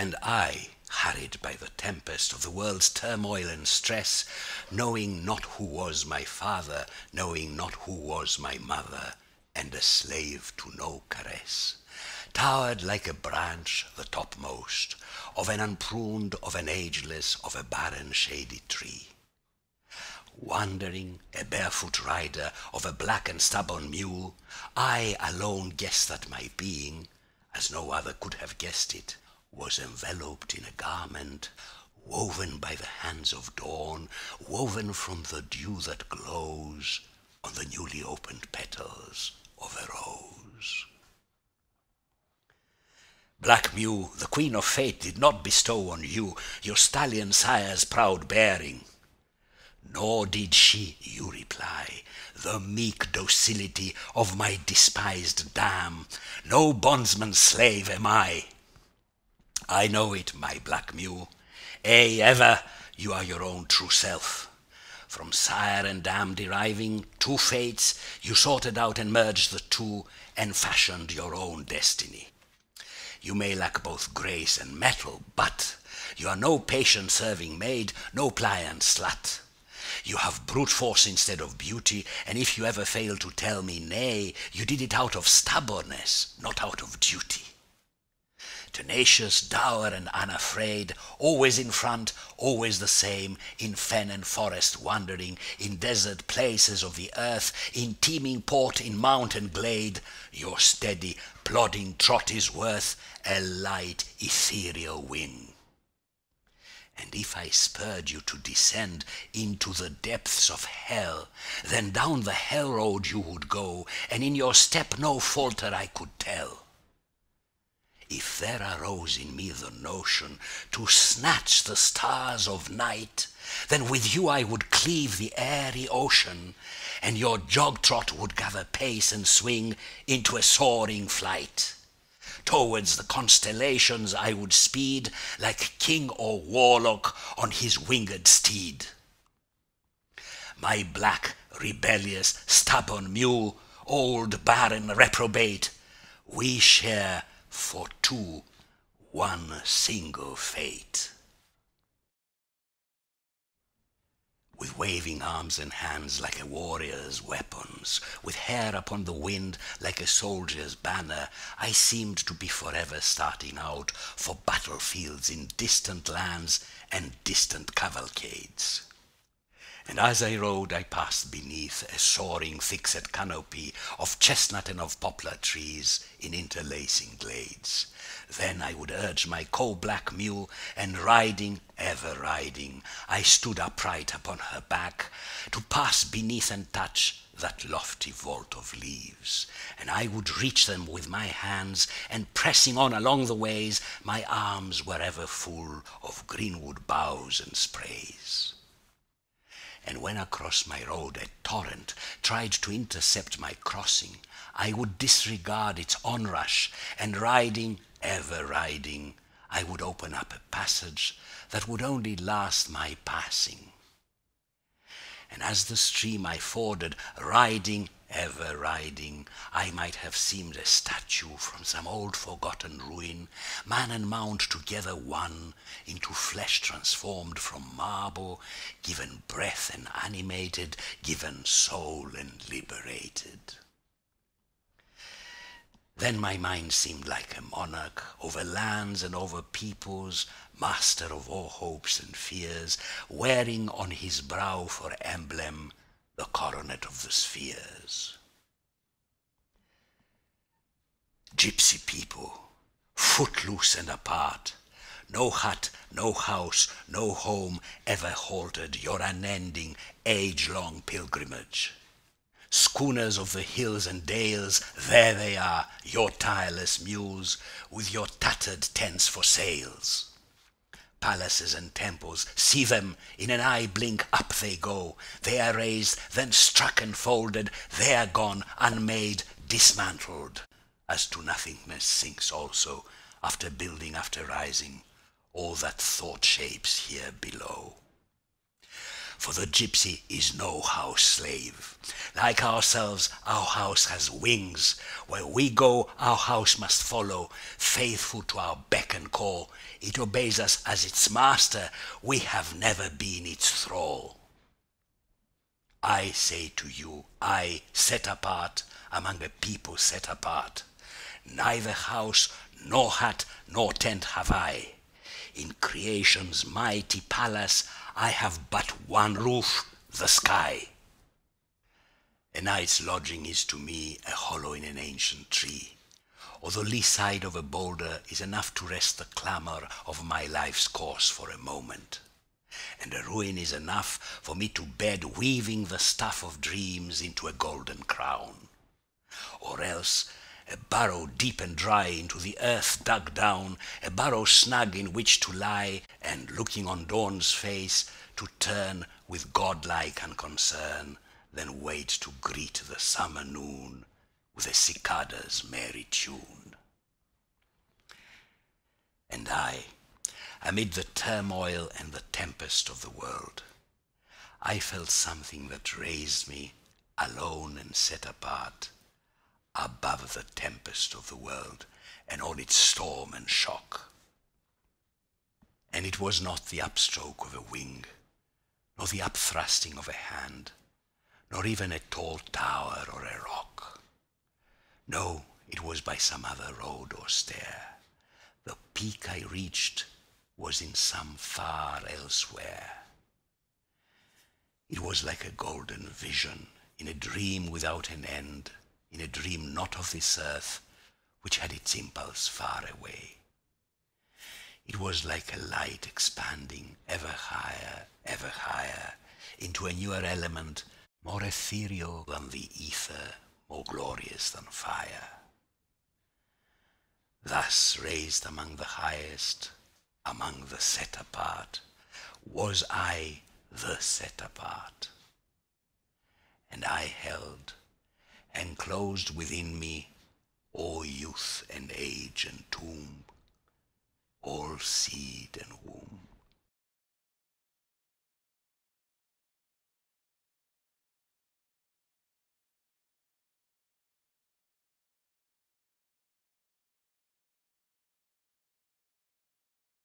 And I, harried by the tempest of the world's turmoil and stress, knowing not who was my father, knowing not who was my mother, and a slave to no caress, towered like a branch, the topmost, of an unpruned, of an ageless, of a barren shady tree. Wandering, a barefoot rider of a black and stubborn mule, I alone guessed that my being, as no other could have guessed it, was enveloped in a garment woven by the hands of dawn, woven from the dew that glows on the newly opened petals of a rose. Black Mew, the queen of fate, did not bestow on you your stallion sire's proud bearing, nor did she, you reply, the meek docility of my despised dam. No bondsman's slave am I. I know it, my Black Mew. Ay, ever you are your own true self. From sire and dam deriving two fates, you sorted out and merged the two, and fashioned your own destiny. You may lack both grace and mettle, but you are no patient-serving maid, no pliant slut. You have brute force instead of beauty, and if you ever fail to tell me nay, you did it out of stubbornness, not out of duty. Tenacious, dour, and unafraid, always in front, always the same, in fen and forest wandering, in desert places of the earth, in teeming port, in mountain glade, your steady, plodding trot is worth a light, ethereal wing. And if I spurred you to descend into the depths of hell, then down the hell road you would go, and in your step no falter I could tell. If there arose in me the notion to snatch the stars of night, then with you I would cleave the airy ocean, and your jog-trot would gather pace and swing into a soaring flight. Towards the constellations I would speed, like king or warlock on his winged steed. My black, rebellious, stubborn mule, old, barren, reprobate, we share for two one single fate. With waving arms and hands like a warrior's weapons, with hair upon the wind like a soldier's banner, I seemed to be forever starting out for battlefields in distant lands and distant cavalcades. And as I rode, I passed beneath a soaring thickset canopy of chestnut and of poplar trees in interlacing glades. Then I would urge my coal-black mule, and riding, ever riding, I stood upright upon her back, to pass beneath and touch that lofty vault of leaves. And I would reach them with my hands, and pressing on along the ways, my arms were ever full of greenwood boughs and sprays. And when across my road a torrent tried to intercept my crossing, I would disregard its onrush, and riding, ever riding, I would open up a passage that would only last my passing. And as the stream I forded, riding, ever riding, I might have seemed a statue from some old forgotten ruin, man and mount together one, into flesh transformed from marble, given breath and animated, given soul and liberated. Then my mind seemed like a monarch over lands and over peoples, master of all hopes and fears, wearing on his brow for emblem the coronet of the spheres. Gypsy people, footloose and apart, no hut, no house, no home ever halted your unending, age-long pilgrimage. Schooners of the hills and dales, there they are, your tireless mules, with your tattered tents for sails. Palaces and temples, see them, in an eye blink up they go. They are raised, then struck and folded, they are gone, unmade, dismantled. As to nothingness sinks also, after building, after rising, all that thought shapes here below. for the gypsy is no house slave. Like ourselves, our house has wings. Where we go, our house must follow, faithful to our beck and call. It obeys us as its master. We have never been its thrall. I say to you, I, set apart among a people set apart. Neither house, nor hut, nor tent have I. In creation's mighty palace, I have but one roof, the sky. A night's lodging is to me a hollow in an ancient tree, or the lee side of a boulder is enough to rest the clamour of my life's course for a moment. And a ruin is enough for me to bed weaving the stuff of dreams into a golden crown. Or else a burrow deep and dry into the earth dug down, a burrow snug in which to lie, and looking on dawn's face to turn with godlike unconcern, then wait to greet the summer noon with a cicada's merry tune. And I, amid the turmoil and the tempest of the world, I felt something that raised me, alone and set apart, above the tempest of the world and all its storm and shock. And it was not the upstroke of a wing, nor the upthrusting of a hand, nor even a tall tower or a rock. No, it was by some other road or stair. The peak I reached was in some far elsewhere. It was like a golden vision in a dream without an end, in a dream not of this earth, which had its impulse far away. It was like a light expanding ever higher, into a newer element, more ethereal than the ether, more glorious than fire. Thus raised among the highest, among the set apart, was I the set apart. And I held, enclosed within me, all youth and age and tomb, all seed and womb.